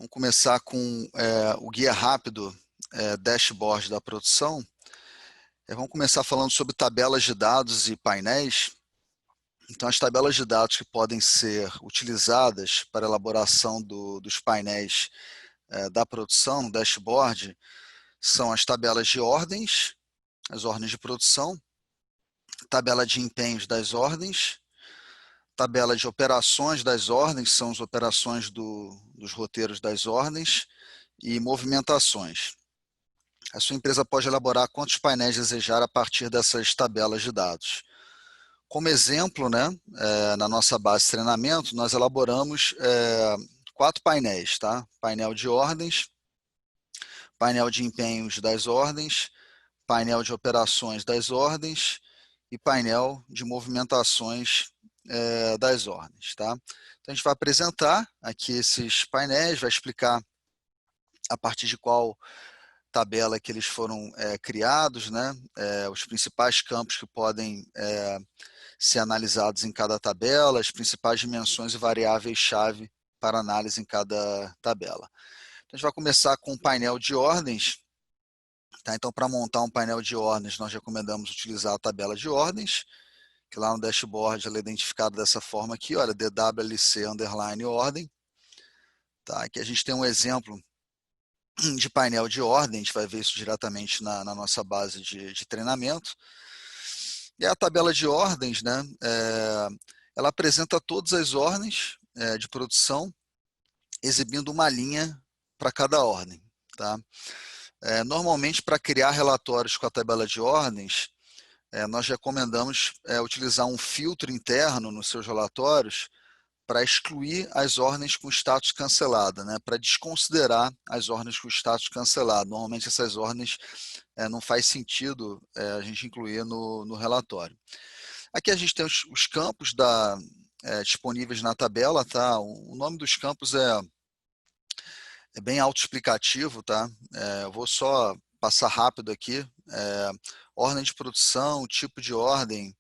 Vamos começar com o guia rápido dashboard da produção. Vamos começar falando sobre tabelas de dados e painéis. Então, as tabelas de dados que podem ser utilizadas para a elaboração dos painéis da produção, no dashboard, são as tabelas de ordens, as ordens de produção, tabela de empenhos das ordens, tabela de operações das ordens, são as operações dos roteiros das ordens, e movimentações. A sua empresa pode elaborar quantos painéis desejar a partir dessas tabelas de dados. Como exemplo, na nossa base de treinamento, nós elaboramos 4 painéis, tá? Painel de ordens, painel de empenhos das ordens, painel de operações das ordens e painel de movimentações das ordens, tá? Então, a gente vai apresentar aqui esses painéis, vai explicar a partir de qual tabela que eles foram criados, os principais campos que podem ser analisados em cada tabela, as principais dimensões e variáveis-chave para análise em cada tabela. Então, a gente vai começar com o painel de ordens. Tá? Então, para montar um painel de ordens, nós recomendamos utilizar a tabela de ordens, que lá no dashboard ela é identificada dessa forma aqui, olha, DWLC_ordem. Tá? Aqui a gente tem um exemplo de painel de ordem, a gente vai ver isso diretamente na nossa base de treinamento. E a tabela de ordens, ela apresenta todas as ordens de produção, exibindo uma linha para cada ordem. Tá? Normalmente, para criar relatórios com a tabela de ordens, nós recomendamos utilizar um filtro interno nos seus relatórios para excluir as ordens com status cancelado, para desconsiderar as ordens com status cancelado. Normalmente essas ordens não faz sentido a gente incluir no relatório. Aqui a gente tem os campos disponíveis na tabela, tá? O nome dos campos é bem autoexplicativo, tá? Eu vou só passar rápido aqui. Ordem de produção, tipo de ordem,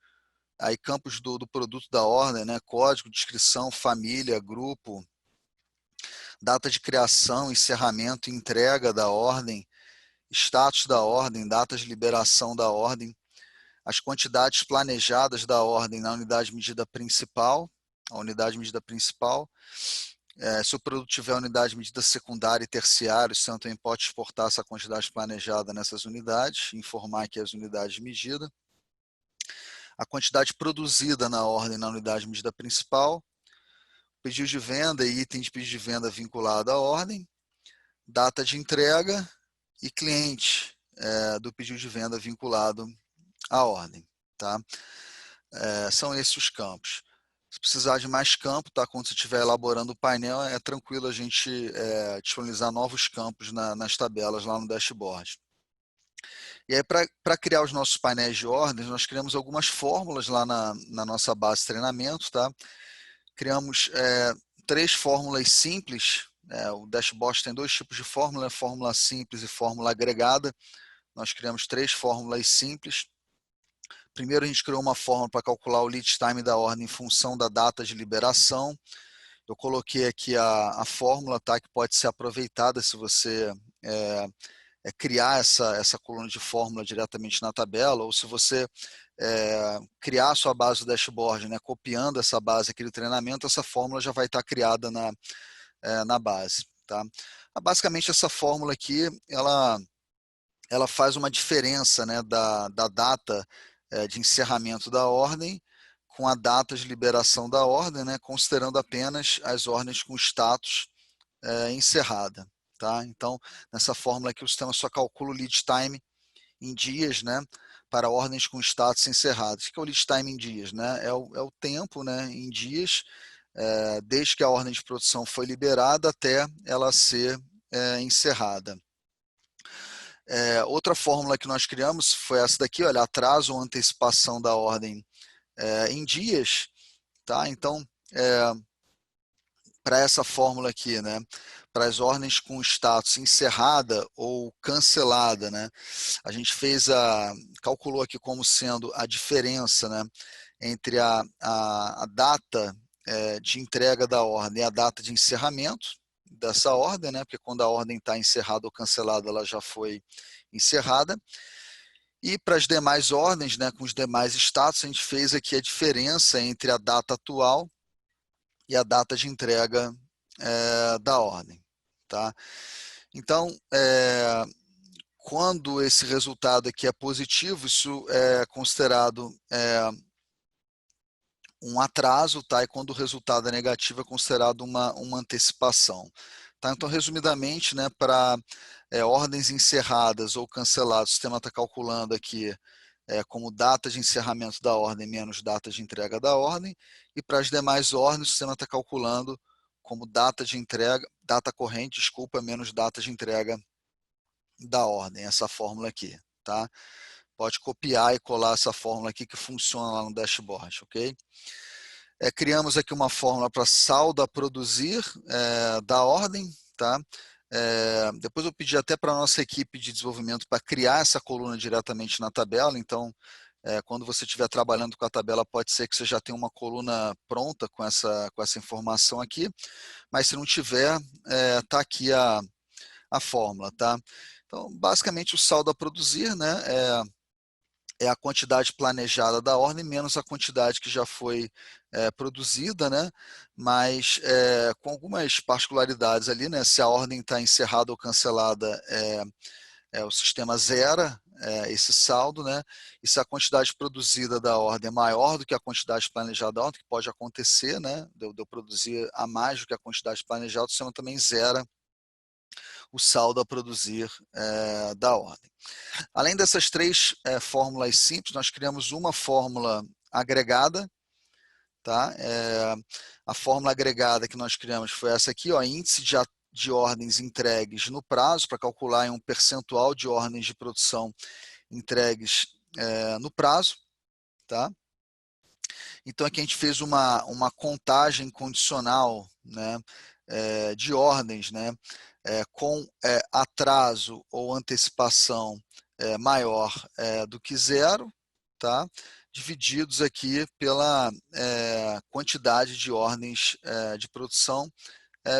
aí campos do produto da ordem, código, descrição, família, grupo, data de criação, encerramento e entrega da ordem, status da ordem, data de liberação da ordem, as quantidades planejadas da ordem na unidade de medida principal, a unidade de medida principal. Se o produto tiver unidade de medida secundária e terciária, você também pode exportar essa quantidade planejada nessas unidades, informar aqui as unidades de medida. A quantidade produzida na ordem na unidade de medida principal, pedido de venda e item de pedido de venda vinculado à ordem, data de entrega e cliente do pedido de venda vinculado à ordem. Tá? São esses os campos. Se precisar de mais campo, tá? Quando você estiver elaborando o painel, é tranquilo a gente disponibilizar novos campos nas tabelas lá no dashboard. E aí, para criar os nossos painéis de ordens, nós criamos algumas fórmulas lá na nossa base de treinamento. Tá? Criamos 3 fórmulas simples. O dashboard tem 2 tipos de fórmula, fórmula simples e fórmula agregada. Nós criamos 3 fórmulas simples. Primeiro, a gente criou uma fórmula para calcular o lead time da ordem em função da data de liberação. Eu coloquei aqui a fórmula, tá, que pode ser aproveitada se você criar essa coluna de fórmula diretamente na tabela, ou se você criar a sua base do dashboard, copiando essa base aqui do treinamento, essa fórmula já vai estar criada na base. Tá? Basicamente, essa fórmula aqui, ela faz uma diferença da data de encerramento da ordem com a data de liberação da ordem, considerando apenas as ordens com status encerrada. Tá? Então, nessa fórmula aqui, o sistema só calcula o lead time em dias, para ordens com status encerrados. O que é o lead time em dias? É o tempo em dias, desde que a ordem de produção foi liberada até ela ser encerrada. Outra fórmula que nós criamos foi essa daqui, olha, atraso ou antecipação da ordem em dias. Tá? Então, para essa fórmula aqui, para as ordens com status encerrada ou cancelada, a gente calculou aqui como sendo a diferença entre a data de entrega da ordem e a data de encerramento. dessa ordem, né? Porque quando a ordem está encerrada ou cancelada, ela já foi encerrada. E para as demais ordens, né, com os demais status, a gente fez aqui a diferença entre a data atual e a data de entrega da ordem. Tá? Então, quando esse resultado aqui é positivo, isso é considerado um atraso, tá? E quando o resultado é negativo, é considerado uma antecipação. Tá? Então, resumidamente, né, para ordens encerradas ou canceladas, o sistema está calculando aqui como data de encerramento da ordem menos data de entrega da ordem, e para as demais ordens, o sistema está calculando como data de entrega, data corrente, desculpa, menos data de entrega da ordem, essa fórmula aqui, tá? Pode copiar e colar essa fórmula aqui que funciona lá no dashboard, ok? Criamos aqui uma fórmula para saldo a produzir da ordem, tá? Depois eu pedi até para a nossa equipe de desenvolvimento para criar essa coluna diretamente na tabela, então quando você estiver trabalhando com a tabela, pode ser que você já tenha uma coluna pronta com essa informação aqui, mas se não tiver, tá aqui a fórmula, tá? Então, basicamente, o saldo a produzir, né, é a quantidade planejada da ordem menos a quantidade que já foi produzida, né? Mas com algumas particularidades ali, né? Se a ordem está encerrada ou cancelada, o sistema zera esse saldo, né? E se a quantidade produzida da ordem é maior do que a quantidade planejada da ordem, que pode acontecer, né? De eu produzir a mais do que a quantidade planejada, o sistema também zera o saldo a produzir da ordem. Além dessas três fórmulas simples, nós criamos uma fórmula agregada. Tá? A fórmula agregada que nós criamos foi essa aqui, ó, índice de ordens entregues no prazo, para calcular em um percentual de ordens de produção entregues no prazo. Tá? Então aqui a gente fez uma contagem condicional, né, de ordens, né, com atraso ou antecipação maior do que zero, tá? Divididos aqui pela quantidade de ordens de produção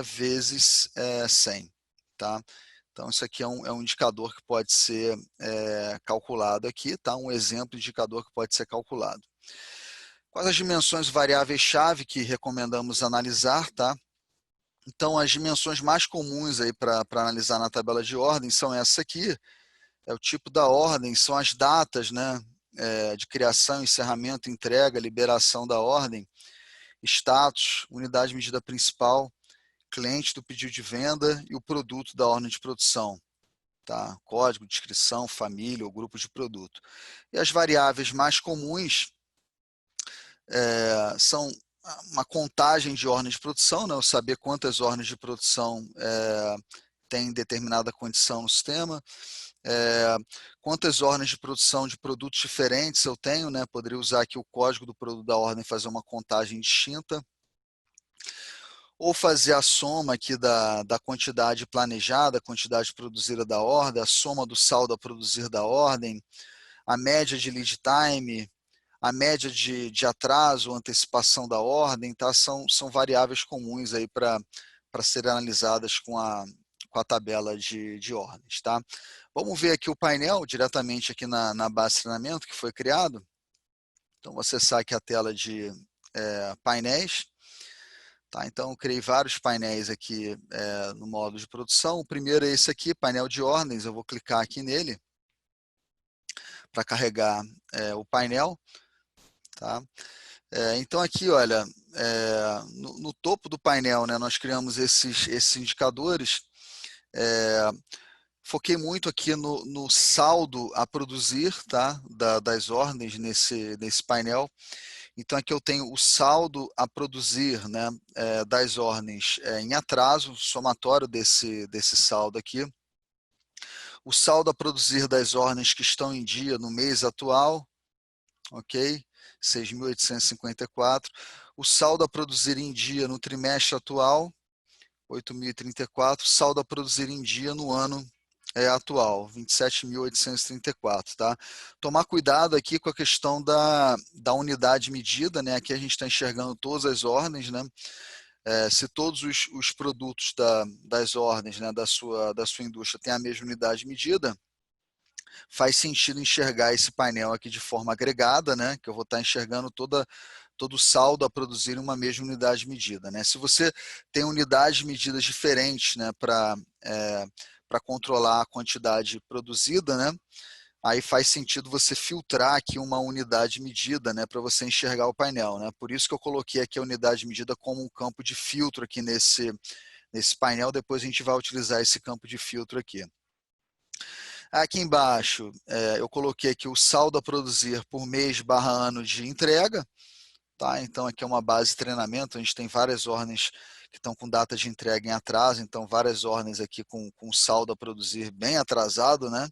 vezes 100. Tá? Então, isso aqui é um indicador que pode ser calculado aqui, tá? Um exemplo de indicador que pode ser calculado. Quais as dimensões variáveis-chave que recomendamos analisar, tá? Então, as dimensões mais comuns aí para analisar na tabela de ordem são essa aqui, é o tipo da ordem, são as datas, né, de criação, encerramento, entrega, liberação da ordem, status, unidade de medida principal, cliente do pedido de venda e o produto da ordem de produção. Tá? Código, descrição, família ou grupo de produto. E as variáveis mais comuns são uma contagem de ordens de produção, né? Eu saber quantas ordens de produção tem determinada condição no sistema, quantas ordens de produção de produtos diferentes eu tenho, né? Poderia usar aqui o código do produto da ordem e fazer uma contagem distinta, ou fazer a soma aqui da quantidade planejada, a quantidade produzida da ordem, a soma do saldo a produzir da ordem, a média de lead time, a média de atraso, antecipação da ordem, tá? São variáveis comuns aí para serem analisadas com a tabela de ordens. Tá? Vamos ver aqui o painel diretamente aqui na base de treinamento que foi criado. Então, vou acessar aqui a tela de painéis. Tá? Então, eu criei vários painéis aqui no modo de produção. O primeiro é esse aqui, painel de ordens. Eu vou clicar aqui nele para carregar o painel. Tá? Então aqui, olha, no topo do painel, né, nós criamos esses indicadores. Foquei muito aqui no saldo a produzir, tá, das ordens nesse painel. Então aqui eu tenho o saldo a produzir, né, das ordens em atraso, somatório desse saldo aqui. O saldo a produzir das ordens que estão em dia no mês atual, ok? 6.854. O saldo a produzir em dia no trimestre atual, 8.034. Saldo a produzir em dia no ano atual, 27.834. Tá? Tomar cuidado aqui com a questão da unidade medida, né? Aqui a gente está enxergando todas as ordens, né? se todos os produtos das ordens, né, da sua indústria têm a mesma unidade de medida, faz sentido enxergar esse painel aqui de forma agregada, né, que eu vou estar enxergando todo o saldo a produzir em uma mesma unidade de medida, né? Se você tem unidades de medidas diferentes, né, para controlar a quantidade produzida, né, aí faz sentido você filtrar aqui uma unidade de medida, né, para você enxergar o painel, né? Por isso que eu coloquei aqui a unidade de medida como um campo de filtro aqui nesse painel. Depois a gente vai utilizar esse campo de filtro aqui. Aqui embaixo, eu coloquei aqui o saldo a produzir por mês/ano de entrega, tá? Então aqui é uma base de treinamento, a gente tem várias ordens que estão com data de entrega em atraso, então várias ordens aqui com saldo a produzir bem atrasado, né?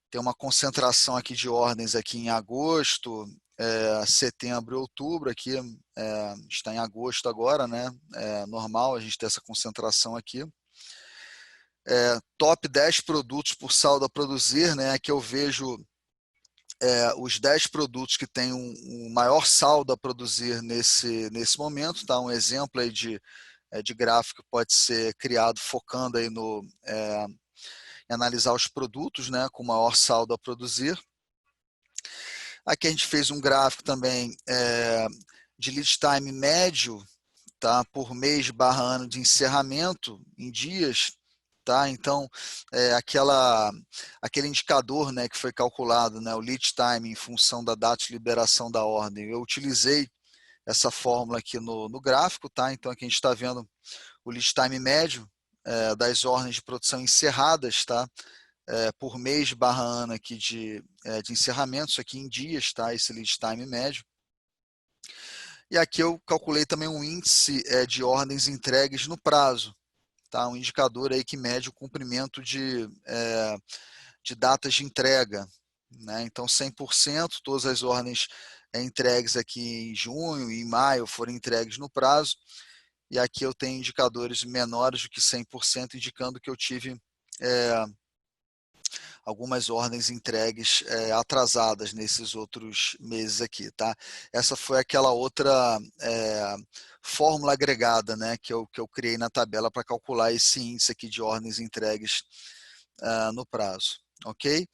Tem uma concentração aqui de ordens aqui em agosto, setembro e outubro, aqui está em agosto agora, né? É normal a gente ter essa concentração aqui. Top 10 produtos por saldo a produzir, né? Aqui eu vejo os 10 produtos que têm um maior saldo a produzir nesse momento, tá? Um exemplo aí de gráfico pode ser criado focando aí em analisar os produtos, né, com maior saldo a produzir. Aqui a gente fez um gráfico também de lead time médio, tá, por mês/ano de encerramento em dias, tá? Então aquele indicador, né, que foi calculado, né, o lead time em função da data de liberação da ordem, eu utilizei essa fórmula aqui no gráfico, tá? Então aqui a gente está vendo o lead time médio das ordens de produção encerradas, tá? Por mês/ano aqui de encerramento, isso aqui em dias, tá? Esse lead time médio. E aqui eu calculei também um índice de ordens entregues no prazo, tá? Um indicador aí que mede o cumprimento de datas de entrega, né? Então 100%, todas as ordens entregues aqui em junho e em maio foram entregues no prazo, e aqui eu tenho indicadores menores do que 100%, indicando que eu tive algumas ordens entregues atrasadas nesses outros meses aqui, tá? Essa foi aquela outra fórmula agregada, né, que eu criei na tabela para calcular esse índice aqui de ordens entregues no prazo, ok?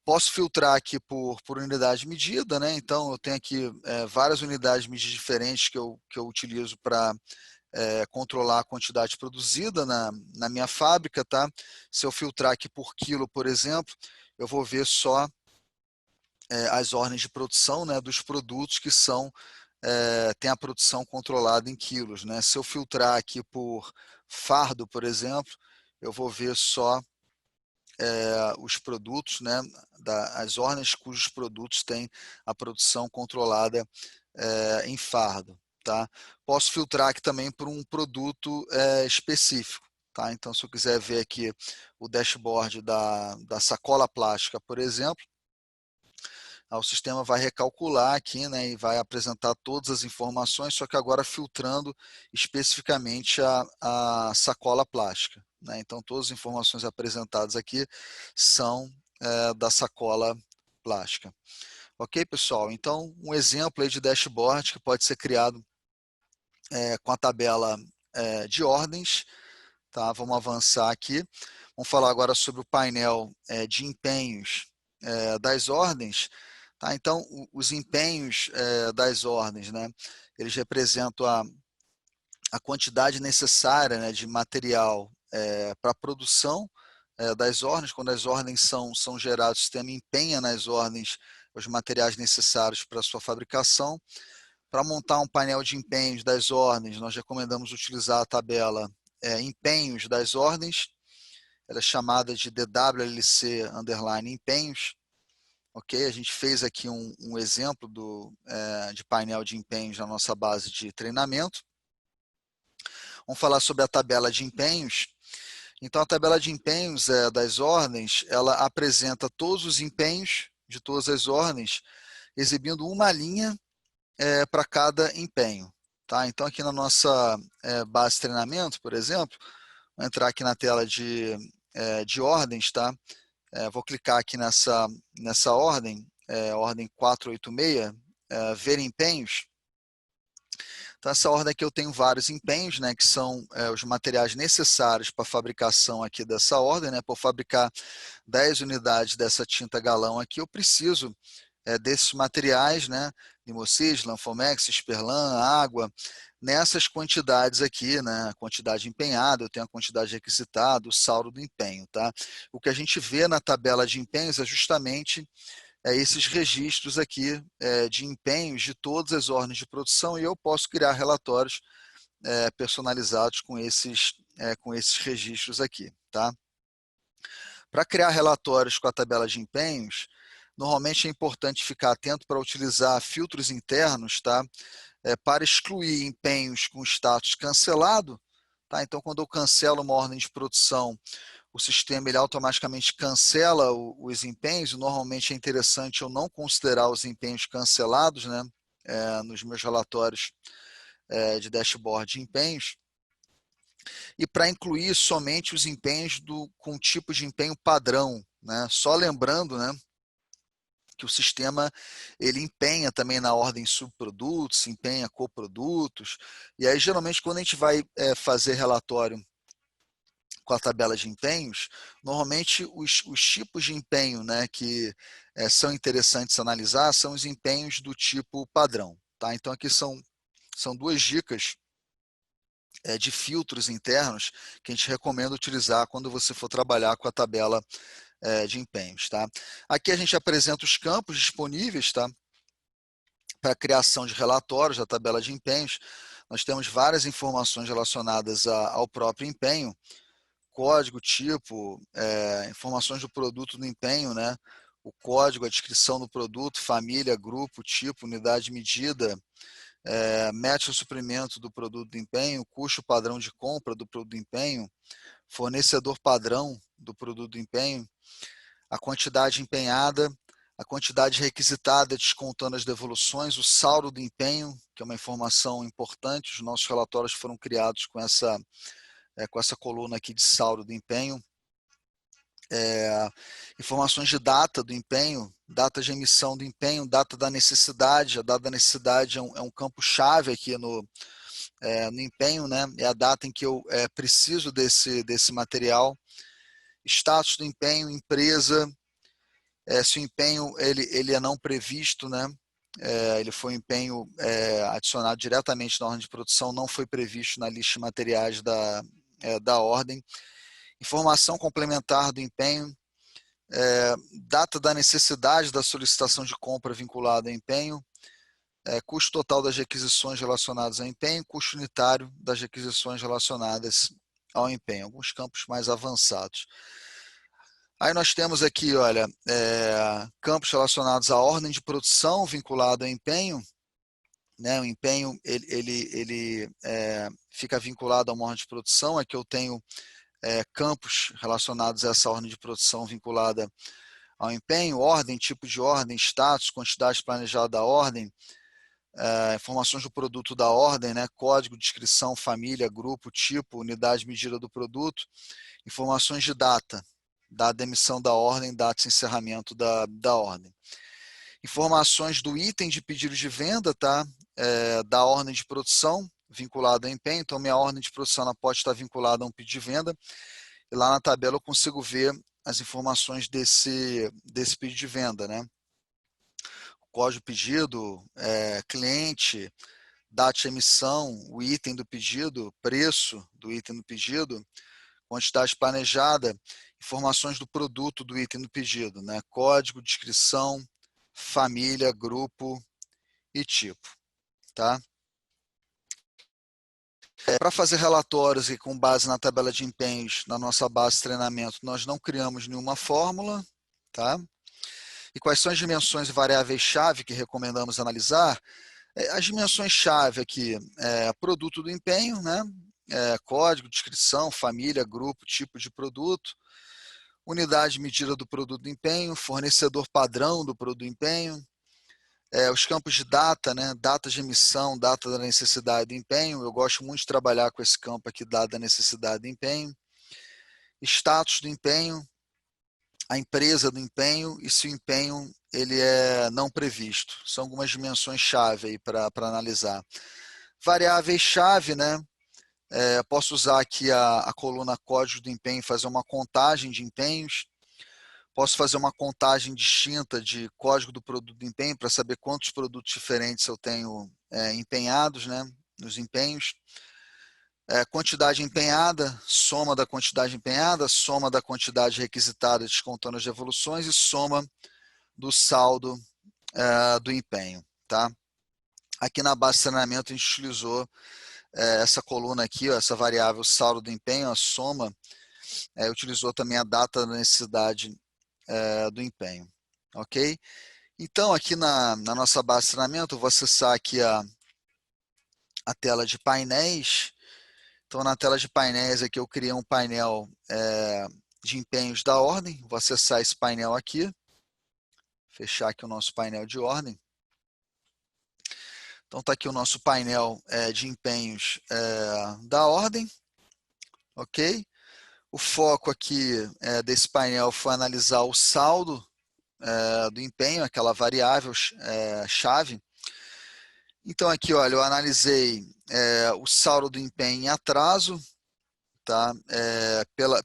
Posso filtrar aqui por unidade de medida, né? Então eu tenho aqui várias unidades de medida diferentes que eu utilizo para controlar a quantidade produzida na minha fábrica, tá? Se eu filtrar aqui por quilo, por exemplo, eu vou ver só as ordens de produção, né, dos produtos que tem a produção controlada em quilos, né? Se eu filtrar aqui por fardo, por exemplo, eu vou ver só os produtos, né, as ordens cujos produtos têm a produção controlada em fardo. Tá? Posso filtrar aqui também por um produto específico. Tá? Então, se eu quiser ver aqui o dashboard da sacola plástica, por exemplo, o sistema vai recalcular aqui, né, e vai apresentar todas as informações, só que agora filtrando especificamente a sacola plástica, né? Então, todas as informações apresentadas aqui são da sacola plástica. Ok, pessoal? Então, um exemplo aí de dashboard que pode ser criado com a tabela de ordens. Tá? Vamos avançar aqui. Vamos falar agora sobre o painel de empenhos das ordens. Tá? Então, os empenhos das ordens, né, eles representam a quantidade necessária, né, de material para a produção das ordens. Quando as ordens são geradas, o sistema empenha nas ordens os materiais necessários para a sua fabricação. Para montar um painel de empenhos das ordens, nós recomendamos utilizar a tabela empenhos das ordens. Ela é chamada de DWLC_empenhos. Ok? A gente fez aqui um exemplo de painel de empenhos na nossa base de treinamento. Vamos falar sobre a tabela de empenhos. Então, a tabela de empenhos das ordens, ela apresenta todos os empenhos de todas as ordens, exibindo uma linha para cada empenho. Tá? Então, aqui na nossa base de treinamento, por exemplo, vou entrar aqui na tela de ordens, tá? Vou clicar aqui nessa ordem, ordem 486, ver empenhos. Então, essa ordem aqui eu tenho vários empenhos, né, que são os materiais necessários para a fabricação aqui dessa ordem, né, para fabricar 10 unidades dessa tinta galão aqui, eu preciso desses materiais, né, Limocid, Lanfomex, Esperlan, água, nessas quantidades aqui, né, a quantidade empenhada, eu tenho a quantidade requisitada, o saldo do empenho, tá? O que a gente vê na tabela de empenhos é justamente esses registros aqui de empenhos de todas as ordens de produção, e eu posso criar relatórios personalizados com esses registros aqui, tá? Para criar relatórios com a tabela de empenhos, normalmente é importante ficar atento para utilizar filtros internos, tá? Para excluir empenhos com status cancelado, tá? Então, quando eu cancelo uma ordem de produção, o sistema ele automaticamente cancela os empenhos, e normalmente é interessante eu não considerar os empenhos cancelados, né? Nos meus relatórios de dashboard de empenhos, e para incluir somente os empenhos com tipo de empenho padrão, né? Só lembrando, né, que o sistema ele empenha também na ordem subprodutos, empenha coprodutos, e aí geralmente quando a gente vai fazer relatório com a tabela de empenhos, normalmente os tipos de empenho, né, que são interessantes analisar são os empenhos do tipo padrão, tá? Então aqui são duas dicas de filtros internos que a gente recomenda utilizar quando você for trabalhar com a tabela de empenhos, tá? Aqui a gente apresenta os campos disponíveis, tá? Para a criação de relatórios da tabela de empenhos. Nós temos várias informações relacionadas ao próprio empenho, código, tipo, informações do produto do empenho, né? O código, a descrição do produto, família, grupo, tipo, unidade medida, método de suprimento do produto do empenho, custo padrão de compra do produto do empenho, fornecedor padrão do produto do empenho, a quantidade empenhada, a quantidade requisitada descontando as devoluções, o saldo do empenho, que é uma informação importante, os nossos relatórios foram criados com essa coluna aqui de saldo do empenho, informações de data do empenho, data de emissão do empenho, data da necessidade, a data da necessidade é um campo-chave aqui no empenho, né? É a data em que eu preciso desse material, status do empenho, empresa, se o empenho ele é não previsto, né? Ele foi um empenho adicionado diretamente na ordem de produção, não foi previsto na lista de materiais da ordem, informação complementar do empenho, data da necessidade da solicitação de compra vinculada ao empenho, custo total das requisições relacionadas ao empenho, custo unitário das requisições relacionadas ao empenho, alguns campos mais avançados. Aí nós temos aqui, olha, campos relacionados à ordem de produção vinculado ao empenho, né? O empenho ele fica vinculado a uma ordem de produção, aqui eu tenho campos relacionados a essa ordem de produção vinculada ao empenho, ordem, tipo de ordem, status, quantidade planejada da ordem, informações do produto da ordem, né? Código, descrição, família, grupo, tipo, unidade medida do produto, informações de data da emissão da ordem, data de encerramento da ordem. Informações do item de pedido de venda, tá? Da ordem de produção, vinculada ao empenho. Então, minha ordem de produção ela pode estar vinculada a um pedido de venda. E lá na tabela eu consigo ver as informações desse pedido de venda, né? Código pedido, cliente, data de emissão, o item do pedido, preço do item do pedido, quantidade planejada, informações do produto do item do pedido, né? Código, descrição, família, grupo e tipo, tá? Para fazer relatórios e com base na tabela de empenhos, na nossa base de treinamento, nós não criamos nenhuma fórmula, tá? E quais são as dimensões e variáveis-chave que recomendamos analisar? As dimensões-chave aqui, produto do empenho, né? Código, descrição, família, grupo, tipo de produto, unidade de medida do produto do empenho, fornecedor padrão do produto do empenho, os campos de data, né? Data de emissão, data da necessidade do empenho. Eu gosto muito de trabalhar com esse campo aqui, data da necessidade do empenho. Status do empenho, a empresa do empenho e se o empenho ele é não previsto. São algumas dimensões-chave aí para analisar. Variáveis-chave, né? Posso usar aqui a coluna código do empenho e fazer uma contagem de empenhos. Posso fazer uma contagem distinta de código do produto de empenho para saber quantos produtos diferentes eu tenho empenhados, né, nos empenhos. Quantidade empenhada, soma da quantidade empenhada, soma da quantidade requisitada descontando as devoluções e soma do saldo do empenho. Tá? Aqui na base de treinamento a gente utilizou essa coluna aqui, ó, essa variável saldo do empenho, a soma, utilizou também a data da necessidade do empenho, ok? Então, aqui na nossa base de treinamento, eu vou acessar aqui a tela de painéis. Então, na tela de painéis aqui, eu criei um painel de empenhos da ordem. Vou acessar esse painel aqui, fechar aqui o nosso painel de ordem. Então, está aqui o nosso painel de empenhos da ordem, ok? O foco aqui desse painel foi analisar o saldo do empenho, aquela variável chave. Então aqui, olha, eu analisei o saldo do empenho em atraso, tá?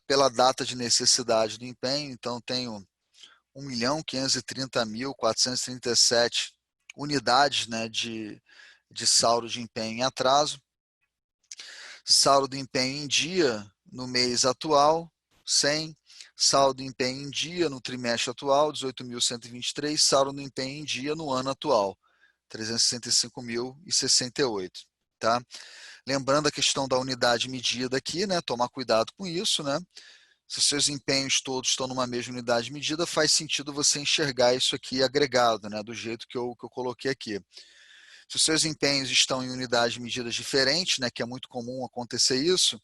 Pela data de necessidade do empenho. Então tenho 1.530.437 unidades, né, de saldo de empenho em atraso. Saldo de empenho em dia no mês atual, 100. Saldo de empenho em dia no trimestre atual, 18.123. Saldo de empenho em dia no ano atual, 365.068. Tá? Lembrando a questão da unidade medida aqui, né? Tomar cuidado com isso, né? Se os seus empenhos todos estão numa mesma unidade medida, faz sentido você enxergar isso aqui agregado, né? Do jeito que eu coloquei aqui. Se os seus empenhos estão em unidades medidas diferentes, né, que é muito comum acontecer isso,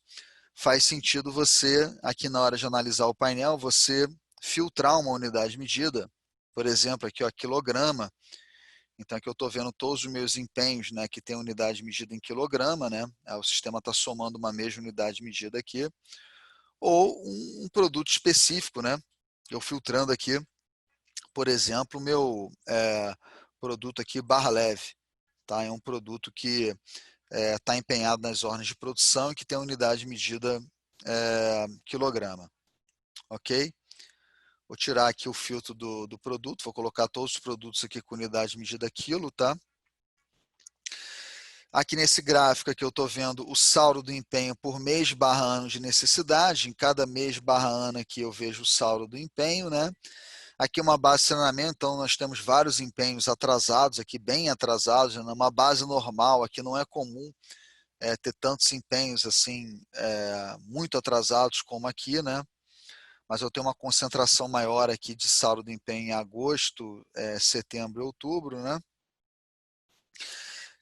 faz sentido você, aqui na hora de analisar o painel, você filtrar uma unidade medida, por exemplo, aqui, ó, quilograma. Então aqui eu estou vendo todos os meus empenhos, né, que tem unidade medida em quilograma, né, o sistema está somando uma mesma unidade medida aqui, ou um produto específico, né, eu filtrando aqui, por exemplo, o meu produto aqui barra leve. Tá? É um produto que está empenhado nas ordens de produção e que tem a unidade medida quilograma. Ok? Vou tirar aqui o filtro do produto, vou colocar todos os produtos aqui com unidade medida quilo, tá? Aqui nesse gráfico aqui eu estou vendo o saldo do empenho por mês barra ano de necessidade. Em cada mês barra ano aqui eu vejo o saldo do empenho, né? Aqui uma base de treinamento, então nós temos vários empenhos atrasados aqui, bem atrasados, né? Uma base normal, aqui não é comum ter tantos empenhos assim, muito atrasados como aqui, né? Mas eu tenho uma concentração maior aqui de saldo de empenho em agosto, setembro e outubro, né?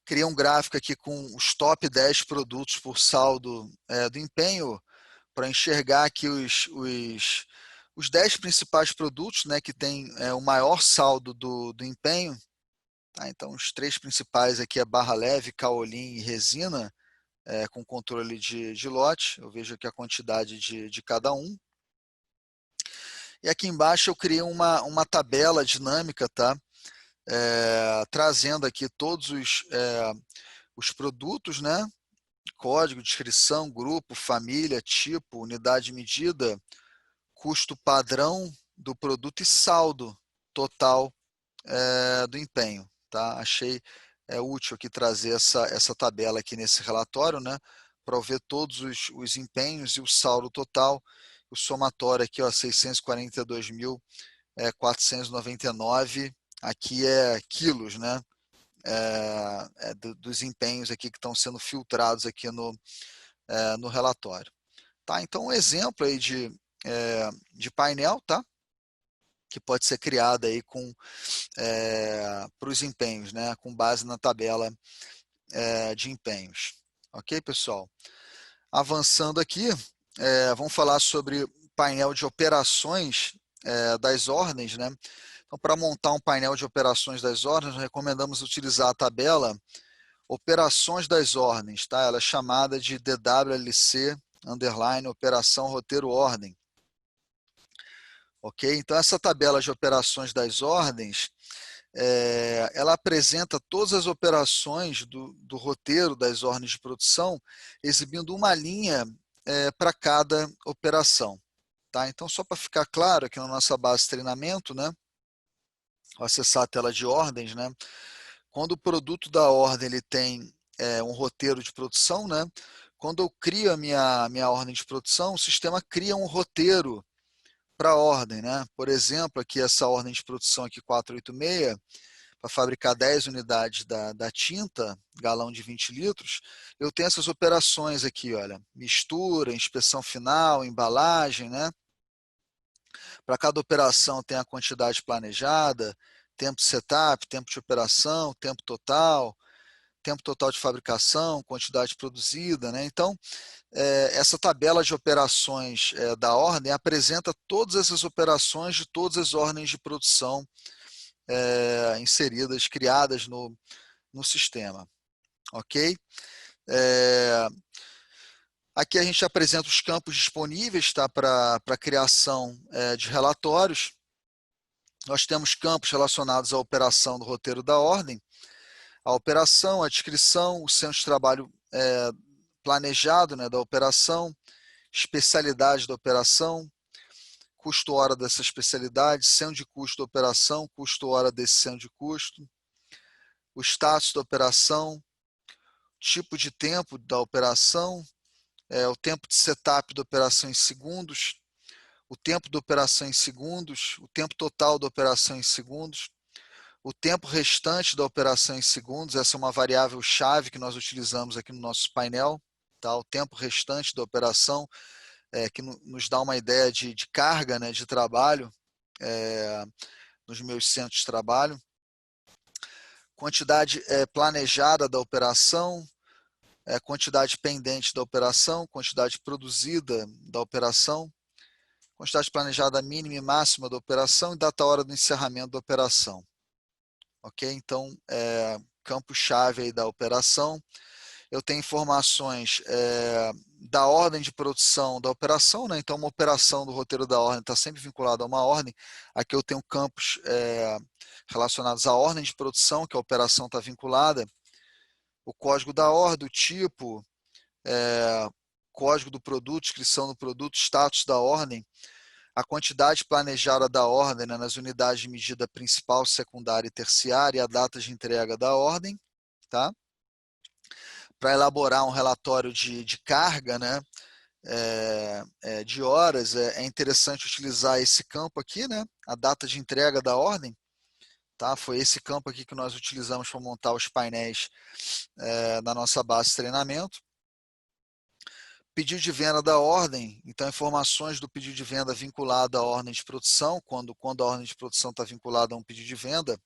Criei um gráfico aqui com os top 10 produtos por saldo do empenho, para enxergar aqui os 10 principais produtos, né, que tem o maior saldo do empenho. Tá? Então, os 3 principais aqui é barra leve, caolim e resina, com controle de lote. Eu vejo aqui a quantidade de cada um. E aqui embaixo eu criei uma tabela dinâmica, tá? Trazendo aqui todos os produtos, né? Código, descrição, grupo, família, tipo, unidade medida, custo padrão do produto e saldo total do empenho. Tá? Achei útil aqui trazer essa tabela aqui nesse relatório, né? Para eu ver todos os empenhos e o saldo total. O somatório aqui, ó, 642.499, aqui é quilos, né? Dos empenhos aqui que estão sendo filtrados aqui no relatório. Tá? Então, um exemplo aí de painel, tá? Que pode ser criado aí para os empenhos, né? Com base na tabela de empenhos. Ok, pessoal? Avançando aqui, vamos falar sobre painel de operações das ordens, né? Então, para montar um painel de operações das ordens, nós recomendamos utilizar a tabela Operações das Ordens, tá? Ela é chamada de DWLC, Operação Roteiro Ordem. Ok? Então, essa tabela de operações das ordens, ela apresenta todas as operações do roteiro das ordens de produção, exibindo uma linha para cada operação. Tá? Então, só para ficar claro, aqui na nossa base de treinamento, né, ao acessar a tela de ordens, né, quando o produto da ordem ele tem um roteiro de produção, né, quando eu crio a minha ordem de produção, o sistema cria um roteiro para a ordem. Né? Por exemplo, aqui essa ordem de produção aqui 486, para fabricar 10 unidades da tinta, galão de 20 litros, eu tenho essas operações aqui, olha, mistura, inspeção final, embalagem, né? Para cada operação tem a quantidade planejada, tempo de setup, tempo de operação, tempo total de fabricação, quantidade produzida, né? Então, essa tabela de operações da ordem apresenta todas essas operações de todas as ordens de produção inseridas, criadas no sistema, ok? Aqui a gente apresenta os campos disponíveis, tá, para criação de relatórios. Nós temos campos relacionados à operação do roteiro da ordem, a operação, a descrição, o centro de trabalho planejado, né, da operação, especialidade da operação, custo-hora dessa especialidade, centro de custo da operação, custo-hora desse centro de custo, o status da operação, tipo de tempo da operação, o tempo de setup da operação em segundos, o tempo da operação em segundos, o tempo total da operação em segundos, o tempo restante da operação em segundos, essa é uma variável chave que nós utilizamos aqui no nosso painel, tá? O tempo restante da operação, que nos dá uma ideia de carga, né, de trabalho nos meus centros de trabalho, quantidade planejada da operação, quantidade pendente da operação, quantidade produzida da operação, quantidade planejada mínima e máxima da operação e data-hora do encerramento da operação. Ok? Então, campo-chave aí da operação. Eu tenho informações da ordem de produção da operação, né? Então, uma operação do roteiro da ordem está sempre vinculada a uma ordem. Aqui eu tenho campos relacionados à ordem de produção, que a operação está vinculada, o código da ordem, o tipo, código do produto, descrição do produto, status da ordem, a quantidade planejada da ordem, né, nas unidades de medida principal, secundária e terciária, e a data de entrega da ordem, tá? Para elaborar um relatório de carga, né, de horas, é interessante utilizar esse campo aqui, né, a data de entrega da ordem, tá? Foi esse campo aqui que nós utilizamos para montar os painéis na nossa base de treinamento. Pedido de venda da ordem, então informações do pedido de venda vinculado à ordem de produção, quando a ordem de produção está vinculada a um pedido de venda,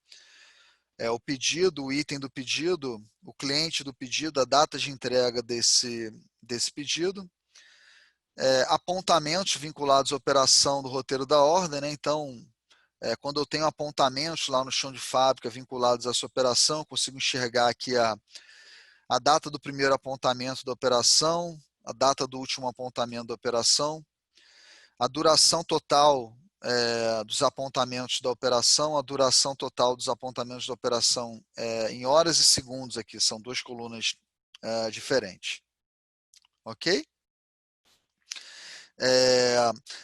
o pedido, o item do pedido, o cliente do pedido, a data de entrega desse pedido, apontamentos vinculados à operação do roteiro da ordem, né? Então, quando eu tenho apontamentos lá no chão de fábrica vinculados a essa operação, eu consigo enxergar aqui a data do primeiro apontamento da operação, a data do último apontamento da operação, a duração total dos apontamentos da operação, a duração total dos apontamentos da operação em horas e segundos aqui, são duas colunas diferentes. Ok?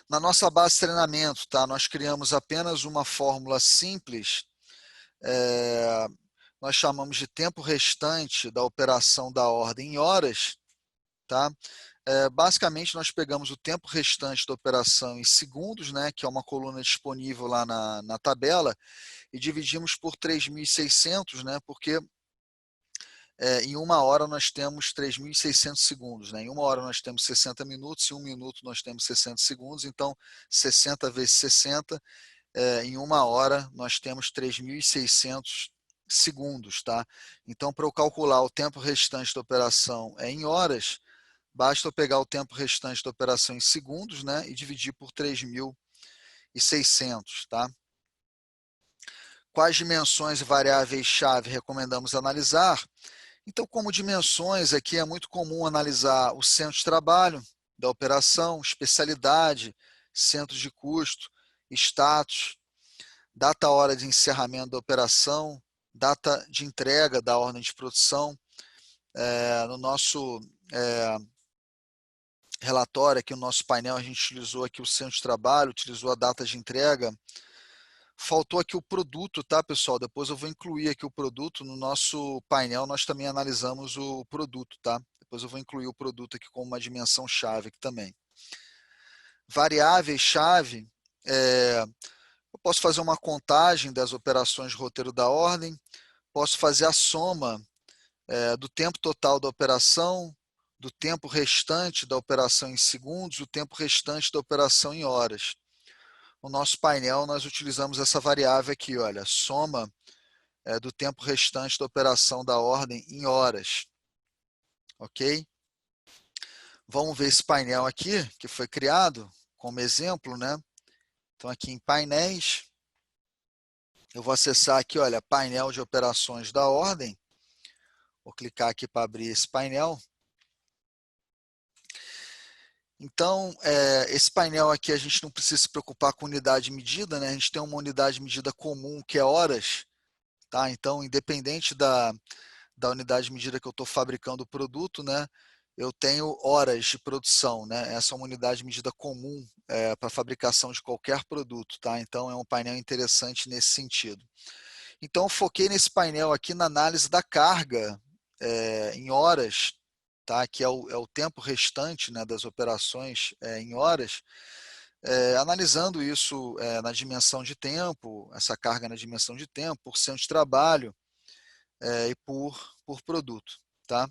Na nossa base de treinamento, tá? Nós criamos apenas uma fórmula simples, nós chamamos de tempo restante da operação da ordem em horas, tá? Basicamente, nós pegamos o tempo restante da operação em segundos, né, que é uma coluna disponível lá na tabela, e dividimos por 3.600, né, porque em uma hora nós temos 3.600 segundos. Né? Em uma hora nós temos 60 minutos, em um minuto nós temos 60 segundos, então 60 vezes 60, em uma hora nós temos 3.600 segundos. Tá? Então, para eu calcular o tempo restante da operação em horas, basta eu pegar o tempo restante da operação em segundos, né, e dividir por 3.600. Tá? Quais dimensões e variáveis-chave recomendamos analisar? Então, como dimensões, aqui é muito comum analisar o centro de trabalho da operação, especialidade, centro de custo, status, data, hora de encerramento da operação, data de entrega da ordem de produção. No nosso relatório aqui, no nosso painel, a gente utilizou aqui o centro de trabalho, utilizou a data de entrega. Faltou aqui o produto, tá, pessoal? Depois eu vou incluir aqui o produto. No nosso painel, nós também analisamos o produto, tá? Depois eu vou incluir o produto aqui como uma dimensão chave aqui também. Variáveis-chave, eu posso fazer uma contagem das operações de roteiro da ordem, posso fazer a soma do tempo total da operação, do tempo restante da operação em segundos, do tempo restante da operação em horas. No nosso painel, nós utilizamos essa variável aqui, olha, soma do tempo restante da operação da ordem em horas. Ok? Vamos ver esse painel aqui, que foi criado como exemplo, né? Então, aqui em painéis, eu vou acessar aqui, olha, painel de operações da ordem. Vou clicar aqui para abrir esse painel. Então, esse painel aqui a gente não precisa se preocupar com unidade de medida, né? A gente tem uma unidade de medida comum que é horas, tá? Então, independente da unidade de medida que eu estou fabricando o produto, né? Eu tenho horas de produção, né? Essa é uma unidade de medida comum para a fabricação de qualquer produto, tá? Então, é um painel interessante nesse sentido. Então, eu foquei nesse painel aqui na análise da carga em horas, tá? Que é o tempo restante, né, das operações em horas, analisando isso na dimensão de tempo, essa carga na dimensão de tempo, por cento de trabalho e por produto. Tá?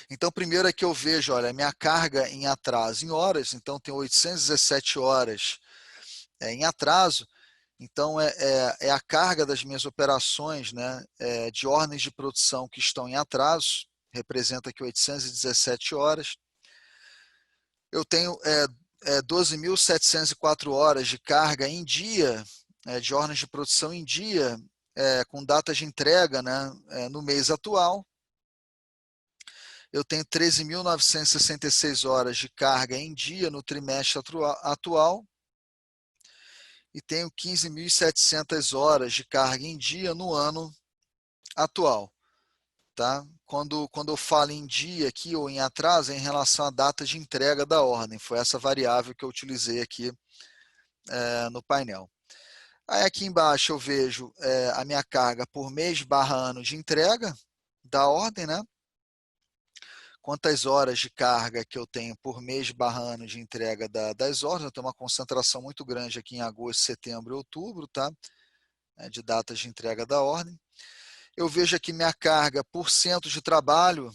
Então, primeiro aqui eu vejo, olha, minha carga em atraso em horas, então tem 817 horas em atraso. Então, é a carga das minhas operações, né, de ordens de produção que estão em atraso, representa aqui 817 horas. Eu tenho 12.704 horas de carga em dia, de ordens de produção em dia, com datas de entrega, né, no mês atual. Eu tenho 13.966 horas de carga em dia no trimestre atual. E tenho 15.700 horas de carga em dia no ano atual. Tá? Quando eu falo em dia aqui ou em atraso, é em relação à data de entrega da ordem. Foi essa variável que eu utilizei aqui no painel. Aí aqui embaixo eu vejo a minha carga por mês/ano de entrega da ordem, né? Quantas horas de carga que eu tenho por mês/ano de entrega das ordens. Eu tenho uma concentração muito grande aqui em agosto, setembro e outubro, tá? De datas de entrega da ordem. Eu vejo aqui minha carga por cento de trabalho,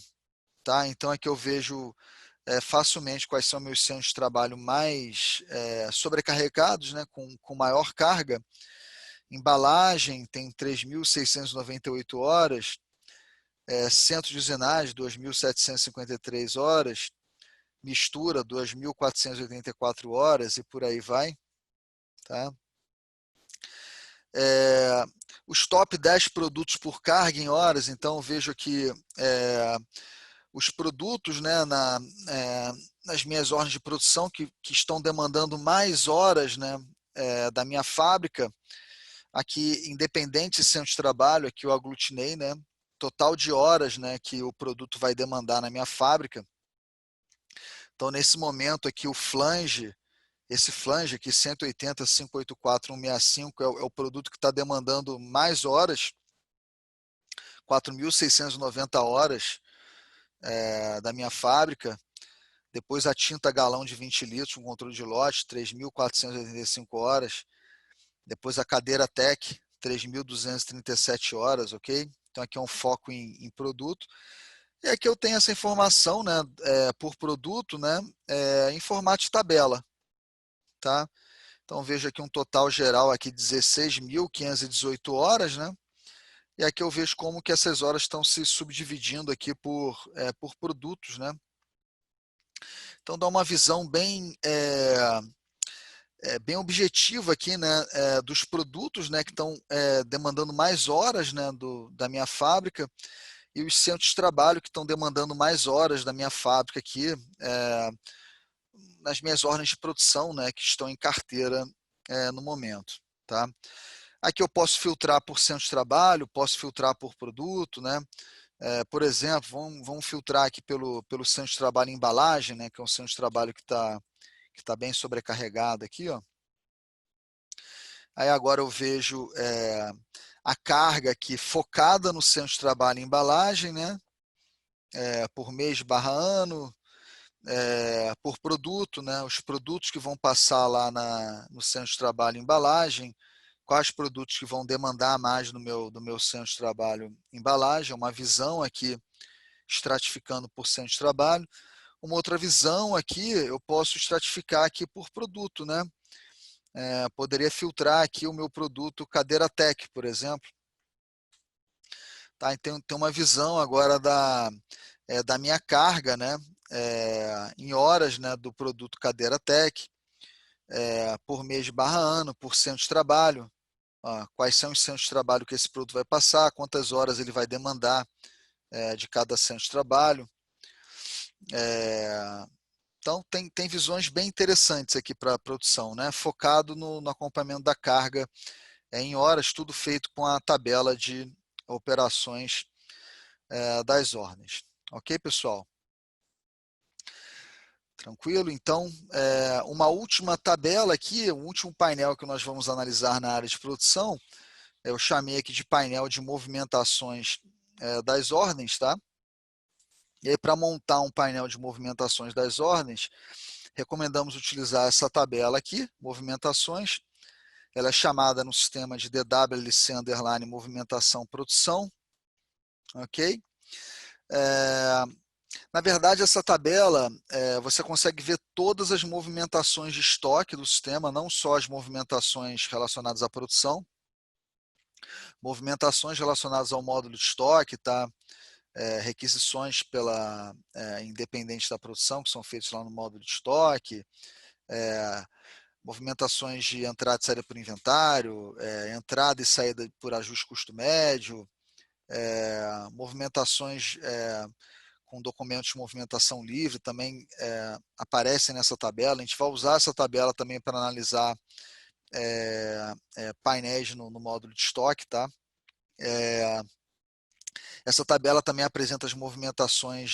tá? Então aqui eu vejo facilmente quais são meus centros de trabalho mais sobrecarregados, né? Com maior carga. Embalagem tem 3.698 horas, centro de usinagem 2.753 horas, mistura 2.484 horas e por aí vai. Tá? Os top 10 produtos por carga em horas, então eu vejo aqui os produtos, né, nas minhas ordens de produção que estão demandando mais horas, né, da minha fábrica. Aqui, independente de centro de trabalho, aqui eu aglutinei, né, total de horas, né, que o produto vai demandar na minha fábrica. Então, nesse momento aqui, o flange, esse flange aqui, 180.584.165, é o produto que está demandando mais horas, 4.690 horas da minha fábrica. Depois a tinta galão de 20 litros, com controle de lote, 3.485 horas. Depois a cadeira Tech, 3.237 horas, ok? Então aqui é um foco em produto. E aqui eu tenho essa informação, né, por produto, né, em formato de tabela. Tá? Então vejo aqui um total geral aqui de 16.518 horas, né? E aqui eu vejo como que essas horas estão se subdividindo aqui por produtos, né? Então dá uma visão bem bem objetiva aqui, né, dos produtos, né, que estão demandando mais horas, né, da minha fábrica, e os centros de trabalho que estão demandando mais horas da minha fábrica aqui, nas minhas ordens de produção, né, que estão em carteira no momento. tá? Aqui eu posso filtrar por centro de trabalho, posso filtrar por produto, né? Por exemplo, vamos filtrar aqui pelo centro de trabalho embalagem, né? Que é um centro de trabalho que tá bem sobrecarregado aqui, ó. Aí agora eu vejo a carga aqui focada no centro de trabalho embalagem, né? Por mês/ano, por produto, né? Os produtos que vão passar lá no centro de trabalho embalagem, quais produtos que vão demandar mais do meu centro de trabalho embalagem, uma visão aqui estratificando por centro de trabalho. Uma outra visão aqui, eu posso estratificar aqui por produto, né? Poderia filtrar aqui o meu produto Cadeira Tech, por exemplo. Tá? Então, tem uma visão agora da minha carga, né? Em horas, né, do produto Cadeira Tech, por mês/ano, por centro de trabalho. Quais são os centros de trabalho que esse produto vai passar, quantas horas ele vai demandar de cada centro de trabalho. Então, tem visões bem interessantes aqui para a produção, né? Focado no acompanhamento da carga em horas, tudo feito com a tabela de operações das ordens. Ok, pessoal? Tranquilo? Então, uma última tabela aqui, o último painel que nós vamos analisar na área de produção, eu chamei aqui de painel de movimentações das ordens, tá? E aí, para montar um painel de movimentações das ordens, recomendamos utilizar essa tabela aqui, movimentações. Ela é chamada no sistema de DWLC underline movimentação produção, ok? Na verdade, essa tabela, você consegue ver todas as movimentações de estoque do sistema, não só as movimentações relacionadas à produção, movimentações relacionadas ao módulo de estoque, tá? Requisições independente da produção, que são feitas lá no módulo de estoque, movimentações de entrada e saída por inventário, entrada e saída por ajuste custo médio, movimentações com documentos de movimentação livre também aparecem nessa tabela. A gente vai usar essa tabela também para analisar painéis no módulo de estoque, tá? Essa tabela também apresenta as movimentações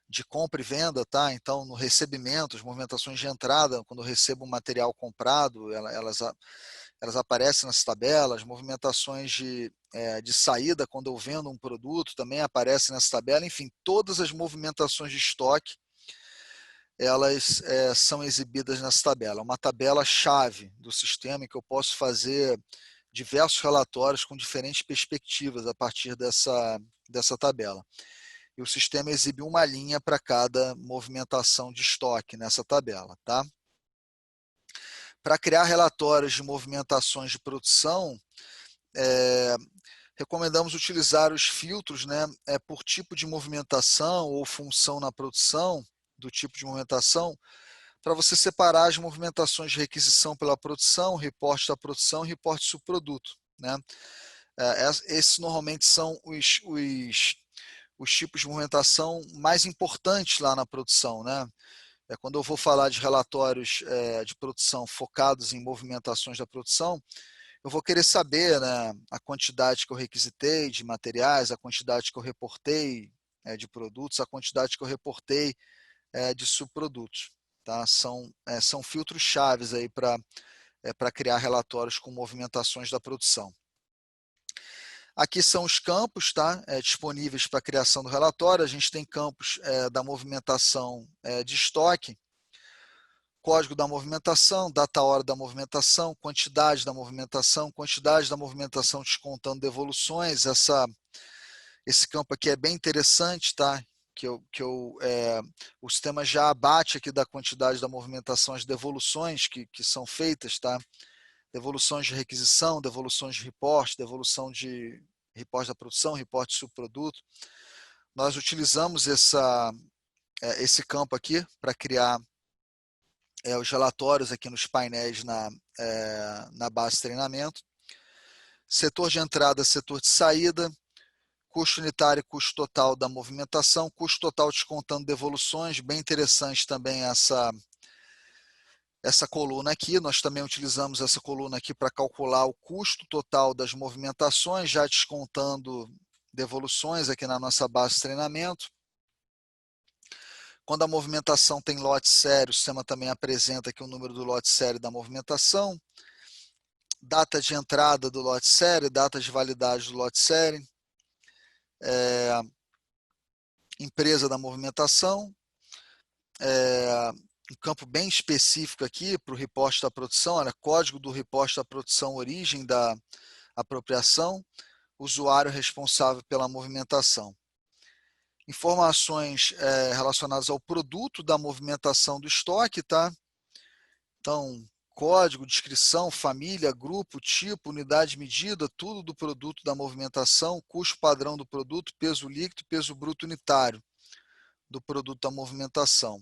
de compra e venda, tá? Então, no recebimento, as movimentações de entrada, quando eu recebo um material comprado, elas aparecem nessa tabela. As movimentações de saída, quando eu vendo um produto, também aparecem nessa tabela. Enfim, todas as movimentações de estoque, elas são exibidas nessa tabela. Uma tabela-chave do sistema em que eu posso fazer diversos relatórios com diferentes perspectivas a partir dessa tabela. E o sistema exibe uma linha para cada movimentação de estoque nessa tabela, tá? Para criar relatórios de movimentações de produção, recomendamos utilizar os filtros, né, por tipo de movimentação ou função na produção, do tipo de movimentação, para você separar as movimentações de requisição pela produção, reporte da produção e reporte de subproduto, né? Esses normalmente são os tipos de movimentação mais importantes lá na produção, né? Quando eu vou falar de relatórios de produção focados em movimentações da produção, eu vou querer saber, né, a quantidade que eu requisitei de materiais, a quantidade que eu reportei de produtos, a quantidade que eu reportei de subprodutos. Tá? São filtros chaves aí para criar relatórios com movimentações da produção. Aqui são os campos, tá? Disponíveis para a criação do relatório. A gente tem campos da movimentação de estoque, código da movimentação, data-hora da movimentação, quantidade da movimentação descontando devoluções. Esse campo aqui é bem interessante, tá? O sistema já abate aqui da quantidade da movimentação as devoluções que são feitas, tá? Devoluções de requisição, devoluções de reporte, devolução de reporte da produção, reporte de subproduto. Nós utilizamos esse campo aqui para criar os relatórios aqui nos painéis na base de treinamento. Setor de entrada, setor de saída, custo unitário e custo total da movimentação, custo total descontando devoluções, bem interessante também essa coluna aqui, nós também utilizamos essa coluna aqui para calcular o custo total das movimentações, já descontando devoluções aqui na nossa base de treinamento. Quando a movimentação tem lote sério, o sistema também apresenta aqui o número do lote sério da movimentação, data de entrada do lote sério, data de validade do lote sério, empresa da movimentação, um campo bem específico aqui para o reporte da produção, olha, código do reporte da produção, origem da apropriação, usuário responsável pela movimentação. Informações relacionadas ao produto da movimentação do estoque, tá? Então, código, descrição, família, grupo, tipo, unidade medida, tudo do produto da movimentação, custo padrão do produto, peso líquido, peso bruto unitário do produto da movimentação.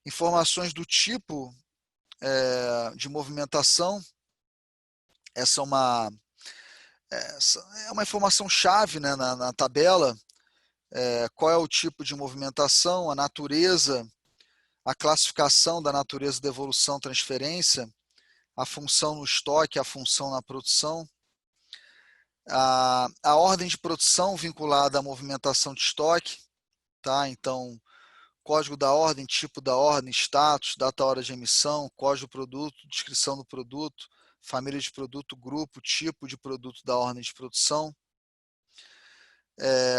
Informações do tipo de movimentação, essa é uma informação chave, né, na tabela, qual é o tipo de movimentação, a natureza, a classificação da natureza da evolução, transferência, a função no estoque, a função na produção, a ordem de produção vinculada à movimentação de estoque, tá? Então, código da ordem, tipo da ordem, status, data, hora de emissão, código do produto, descrição do produto, família de produto, grupo, tipo de produto da ordem de produção.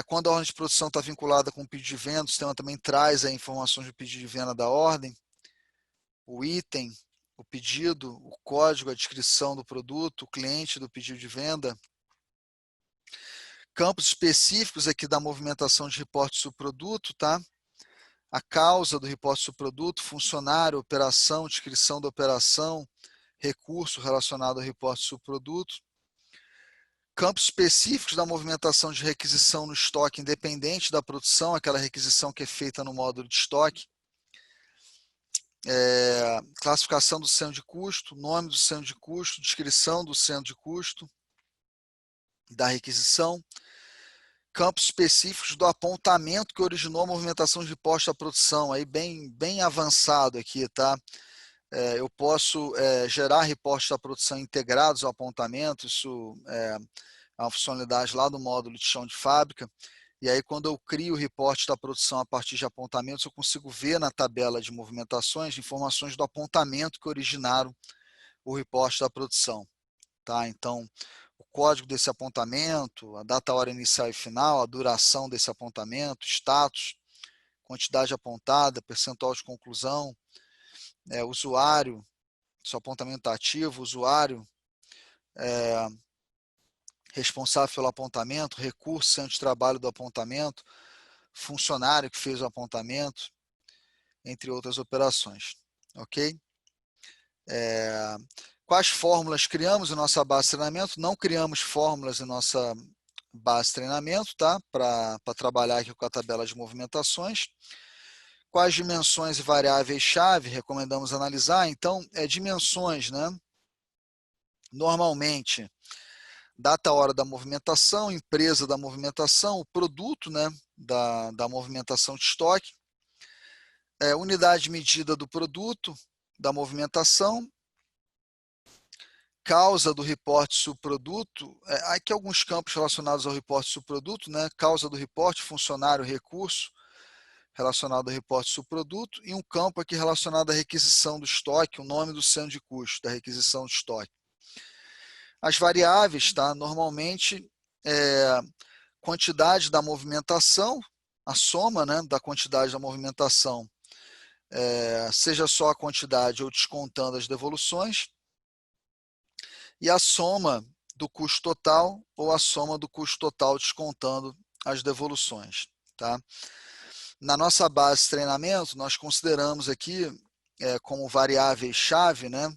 Quando a ordem de produção está vinculada com o pedido de venda, o sistema também traz aí informações do pedido de venda da ordem, o item, o pedido, o código, a descrição do produto, o cliente do pedido de venda. Campos específicos aqui da movimentação de reporte subproduto, tá? A causa do reporte subproduto, funcionário, operação, descrição da operação, recurso relacionado ao reporte subproduto. Campos específicos da movimentação de requisição no estoque independente da produção, aquela requisição que é feita no módulo de estoque. Classificação do centro de custo, nome do centro de custo, descrição do centro de custo, da requisição. Campos específicos do apontamento que originou a movimentação de reporte da produção, aí bem avançado aqui, tá? Eu posso gerar reportes da produção integrados ao apontamento, isso é uma funcionalidade lá do módulo de chão de fábrica, e aí quando eu crio o reporte da produção a partir de apontamentos, eu consigo ver na tabela de movimentações informações do apontamento que originaram o reporte da produção, tá? Então, o código desse apontamento, a data, hora inicial e final, a duração desse apontamento, status, quantidade apontada, percentual de conclusão, usuário, se o apontamento está ativo, usuário responsável pelo apontamento, recurso, centro de trabalho do apontamento, funcionário que fez o apontamento, entre outras operações, ok? Quais fórmulas criamos em nossa base de treinamento? Não criamos fórmulas em nossa base de treinamento, tá? Para trabalhar aqui com a tabela de movimentações. Quais dimensões e variáveis-chave recomendamos analisar? Então, dimensões, né? Normalmente, data, hora da movimentação, empresa da movimentação, o produto, né, da movimentação de estoque, unidade medida do produto, da movimentação, causa do reporte subproduto, aqui alguns campos relacionados ao reporte subproduto, né, causa do reporte, funcionário, recurso, relacionado ao reporte subproduto, e um campo aqui relacionado à requisição do estoque, o nome do centro de custo da requisição do estoque. As variáveis, tá? Normalmente, quantidade da movimentação, a soma, né, da quantidade da movimentação, seja só a quantidade ou descontando as devoluções, e a soma do custo total ou a soma do custo total descontando as devoluções, tá? Na nossa base de treinamento, nós consideramos aqui como variáveis-chave, né,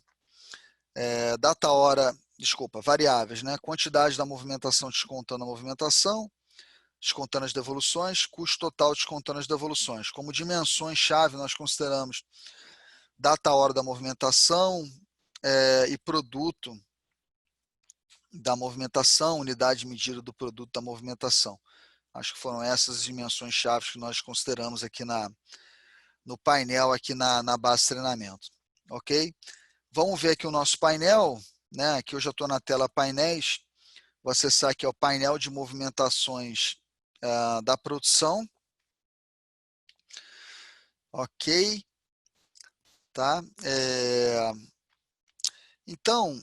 data, hora, variáveis, né, quantidade da movimentação descontando a movimentação, descontando as devoluções, custo total descontando as devoluções. Como dimensões-chave, nós consideramos data, hora da movimentação e produto da movimentação, unidade medida do produto da movimentação. Acho que foram essas as dimensões-chave que nós consideramos aqui no painel, aqui na base de treinamento. ok? Vamos ver aqui o nosso painel, né? Aqui eu já estou na tela painéis, vou acessar aqui o painel de movimentações da produção, ok? Tá? Então,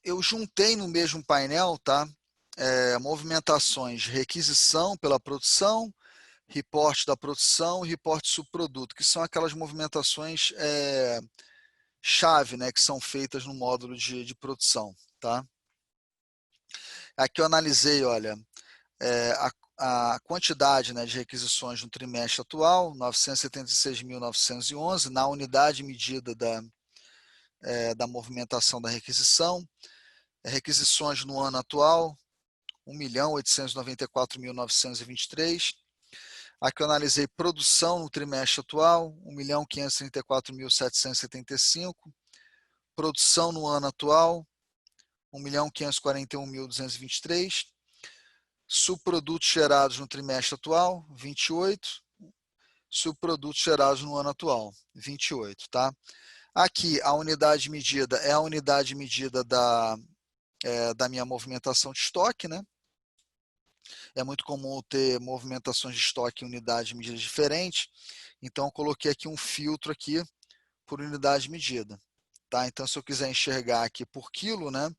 eu juntei no mesmo painel, tá? Movimentações de requisição pela produção, reporte da produção e reporte subproduto, que são aquelas movimentações chave, né, que são feitas no módulo de produção. Tá? Aqui eu analisei, olha, a quantidade, né, de requisições no trimestre atual, 976.911, na unidade medida da movimentação da requisição, requisições no ano atual, 1.894.923. Aqui eu analisei produção no trimestre atual, 1.534.775. Produção no ano atual, 1.541.223. Subprodutos gerados no trimestre atual, 28. Subprodutos gerados no ano atual, 28. Tá? Aqui, a unidade medida é a unidade medida da minha movimentação de estoque, né? É muito comum ter movimentações de estoque em unidades de medida diferentes, então eu coloquei aqui um filtro aqui por unidade de medida. Tá? Então, se eu quiser enxergar aqui por quilo, né,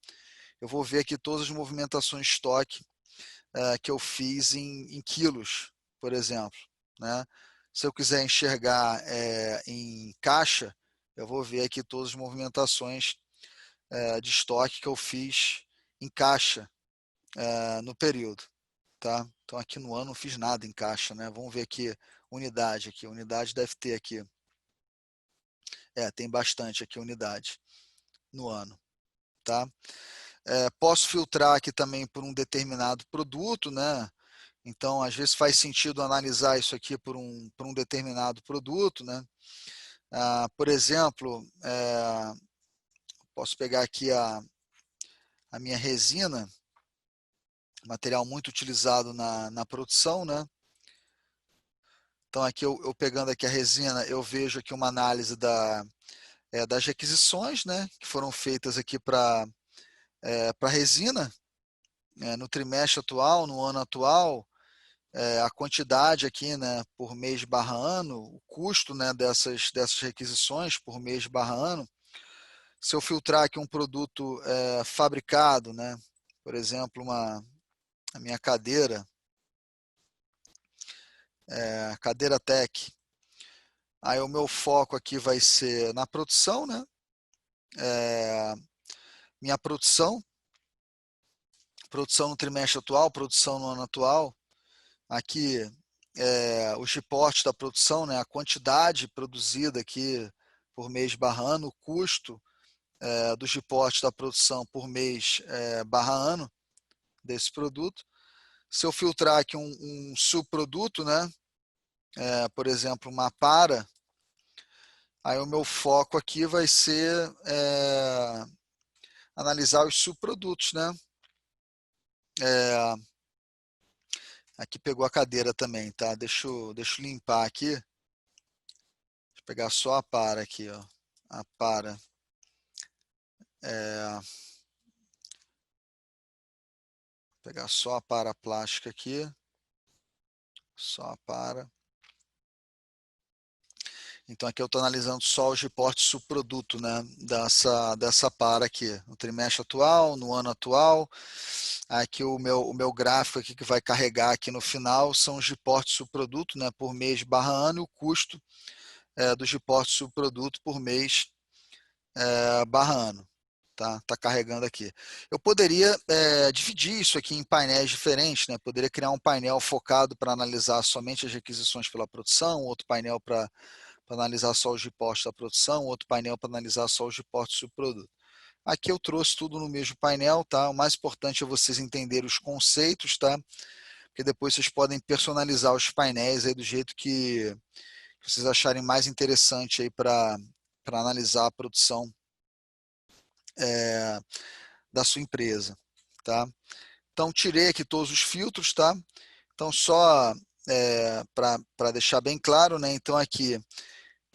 eu vou ver aqui todas as movimentações de estoque que eu fiz em quilos, por exemplo. Né? Se eu quiser enxergar em caixa, eu vou ver aqui todas as movimentações de estoque que eu fiz em caixa no período. Tá? Então aqui no ano não fiz nada em caixa, né? Vamos ver aqui unidade aqui. Unidade deve ter aqui. Tem bastante aqui unidade no ano, tá? Posso filtrar aqui também por um determinado produto, né? Então às vezes faz sentido analisar isso aqui por um determinado produto, né? Por exemplo, posso pegar aqui a minha resina, material muito utilizado na produção, né? Então aqui eu pegando aqui a resina, eu vejo aqui uma análise das requisições, né, que foram feitas aqui para resina, no trimestre atual, no ano atual, a quantidade aqui, né, por mês barra ano, o custo, né, dessas requisições por mês barra ano. Se eu filtrar aqui um produto fabricado, né, por exemplo, a minha cadeira, cadeira Tech, aí o meu foco aqui vai ser na produção, né, minha produção no trimestre atual, produção no ano atual, aqui os reportes da produção, né, a quantidade produzida aqui por mês barra ano, o custo dos reportes da produção por mês barra ano desse produto. Se eu filtrar aqui um subproduto, né, por exemplo, uma para, aí o meu foco aqui vai ser analisar os subprodutos, né? Aqui pegou a cadeira também, tá? Deixa eu limpar aqui. Deixa eu pegar só a para aqui, ó. A para. Pegar só a para plástica aqui. Só a para. Então aqui eu estou analisando só os reportes subproduto, né? Dessa para aqui. No trimestre atual, no ano atual. Aqui o meu gráfico aqui que vai carregar aqui no final são os reportes subproduto, né? Por mês barra ano e o custo dos reportes subproduto por mês barra ano. Tá carregando aqui. Eu poderia dividir isso aqui em painéis diferentes, né? Poderia criar um painel focado para analisar somente as requisições pela produção, outro painel para analisar só os reportes da produção, outro painel para analisar só os reportes do subproduto. Aqui eu trouxe tudo no mesmo painel, tá? O mais importante é vocês entenderem os conceitos, tá? Porque depois vocês podem personalizar os painéis aí do jeito que vocês acharem mais interessante aí para analisar a produção da sua empresa, tá? Então tirei aqui todos os filtros, tá? Então só para deixar bem claro, né? Então aqui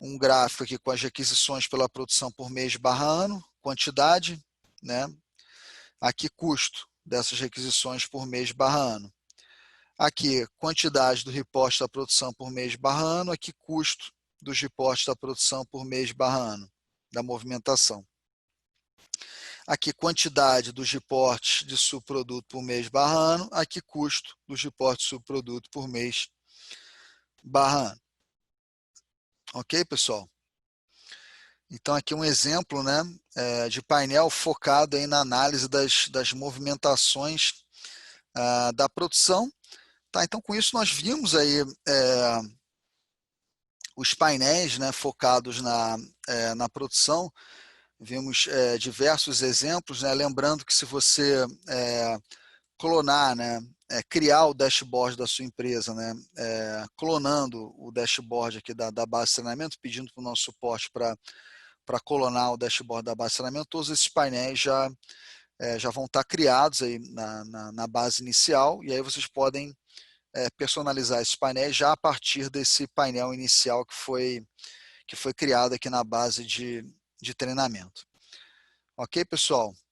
um gráfico aqui com as requisições pela produção por mês/ano, quantidade, né? Aqui custo dessas requisições por mês/ano. Aqui quantidade do reporte da produção por mês/ano, aqui custo dos reportes da produção por mês/ano, da movimentação. Aqui quantidade dos reportes de subproduto por mês/ano, aqui custo dos reportes de subproduto por mês/ano. Ok, pessoal? Então aqui um exemplo, né, de painel focado aí na análise das movimentações da produção. Tá, então com isso nós vimos aí os painéis, né, focados na produção. Vimos diversos exemplos, né, lembrando que se você clonar, né, criar o dashboard da sua empresa, né, clonando o dashboard aqui da base de treinamento, pedindo para o nosso suporte para clonar o dashboard da base de treinamento, todos esses painéis já vão estar criados aí na base inicial, e aí vocês podem personalizar esses painéis já a partir desse painel inicial que foi criado aqui na base de treinamento. Ok, pessoal?